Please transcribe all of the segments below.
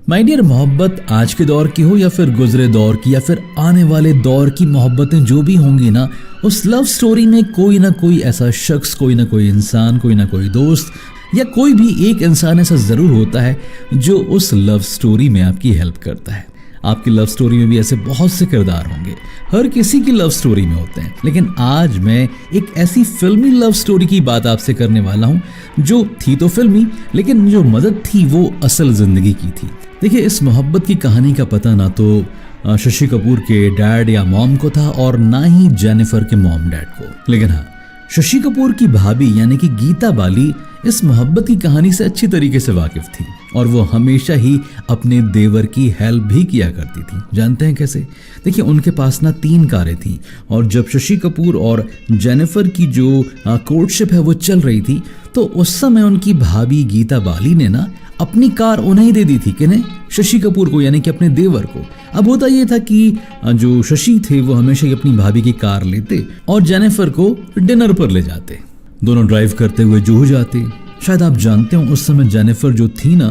My dear, मोहब्बत आज के दौर की हो या फिर गुजरे दौर की या फिर आने वाले दौर की मोहब्बतें जो भी होंगी ना, उस लव स्टोरी में कोई ना कोई ऐसा शख्स, कोई ना कोई इंसान, कोई ना कोई दोस्त या कोई भी एक इंसान ऐसा जरूर होता है जो उस लव स्टोरी में आपकी हेल्प करता है। आपकी लव स्टोरी में भी ऐसे बहुत से किरदार होंगे, हर किसी की लव स्टोरी में होते हैं। लेकिन आज मैं एक ऐसी फिल्मी लव स्टोरी की बात आपसे करने वाला हूं जो थी तो फिल्मी, लेकिन जो मदद थी वो असल जिंदगी की थी। देखिए, इस मोहब्बत की कहानी का पता ना तो शशि कपूर के डैड या मॉम को था और ना ही जेनिफर के मॉम डैड को। लेकिन हाँ, शशि कपूर की भाभी यानी कि गीता बाली इस मोहब्बत की कहानी से अच्छी तरीके से वाकिफ थी और वो हमेशा ही अपने देवर की हेल्प भी किया करती थी। जानते हैं कैसे? देखिए, उनके पास ना 3 कारें थी और जब शशि कपूर और जेनिफर की जो कोर्टशिप है वो चल रही थी, तो उस समय उनकी भाभी गीता बाली ने ना अपनी कार उन्हें दे दी थी। किन्हें? शशि कपूर को, यानी कि अपने देवर को। अब होता यह था कि जो शशि थे वो हमेशा ही अपनी भाभी की कार लेते और जेनिफर को डिनर पर ले जाते। दोनों ड्राइव करते हुए जूहू जाते। शायद आप जानते हो, उस समय जेनिफर जो थी ना,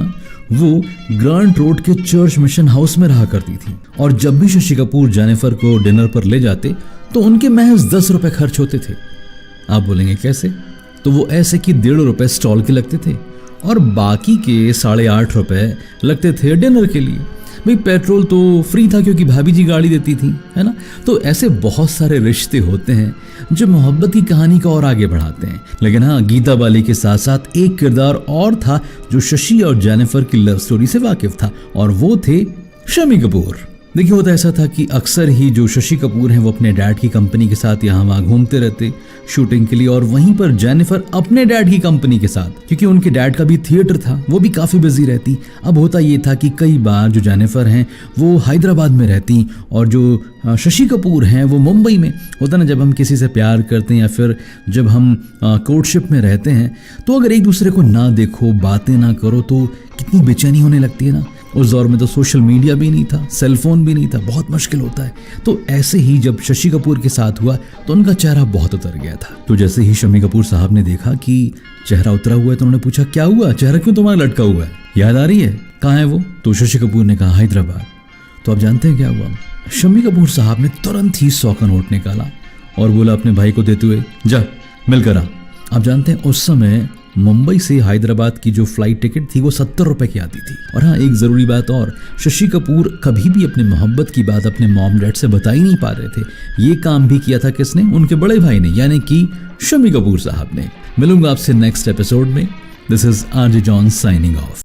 वो ग्रांट रोड के चर्च मिशन हाउस में रहा करती थी और जब भी शशि कपूर जेनिफर को डिनर पर ले जाते तो उनके महज 10 रुपए खर्च होते थे। आप बोलेंगे कैसे? तो वो ऐसे कि 1.5 रुपए स्टॉल के लगते थे और बाकी के 8.5 रुपए लगते थे डिनर के लिए। भाई, पेट्रोल तो फ्री था क्योंकि भाभी जी गाड़ी देती थी, है ना। तो ऐसे बहुत सारे रिश्ते होते हैं जो मोहब्बत की कहानी को और आगे बढ़ाते हैं। लेकिन हाँ, गीता बाली के साथ साथ एक किरदार और था जो शशि और जेनिफर की लव स्टोरी से वाकिफ था और वो थे शम्मी कपूर। देखिए, होता ऐसा था कि अक्सर ही जो शशि कपूर हैं वो अपने डैड की कंपनी के साथ यहाँ वहाँ घूमते रहते शूटिंग के लिए, और वहीं पर जेनिफर अपने डैड की कंपनी के साथ, क्योंकि उनके डैड का भी थिएटर था, वो भी काफ़ी बिजी रहती। अब होता ये था कि कई बार जो जेनिफर हैं वो हैदराबाद में रहती और जो शशि कपूर हैं वो मुंबई में। होता ना, जब हम किसी से प्यार करते हैं या फिर जब हम कोर्टशिप में रहते हैं तो अगर एक दूसरे को ना देखो, बातें ना करो तो कितनी बेचैनी होने लगती है ना। उस दौर में तो सोशल मीडिया भी नहीं था, सेलफोन भी नहीं था, बहुत मुश्किल होता है। तो ऐसे ही जब शशि कपूर के साथ हुआ तो उनका चेहरा बहुत उतर गया था। तो जैसे ही शम्मी कपूर साहब ने देखा कि चेहरा उतरा हुआ है तो उन्होंने पूछा, क्या हुआ? चेहरा क्यों तुम्हारा लटका हुआ है? याद आ रही है? कहाँ है वो? तो शशि कपूर ने कहा, हैदराबाद। तो आप जानते हैं क्या हुआ? शम्मी कपूर साहब ने तुरंत ही 100 का नोट निकाला और बोला अपने भाई को देते हुए, जा मिलकर आ। आप जानते हैं, उस समय मुंबई से हैदराबाद की जो फ्लाइट टिकट थी वो 70 रुपए की आती थी। और हाँ, एक जरूरी बात और, शशि कपूर कभी भी अपने मोहब्बत की बात अपने मॉम डैड से बता ही नहीं पा रहे थे। ये काम भी किया था किसने? उनके बड़े भाई ने, यानी कि शम्मी कपूर साहब ने। मिलूंगा आपसे नेक्स्ट एपिसोड में। This is RJ John signing off.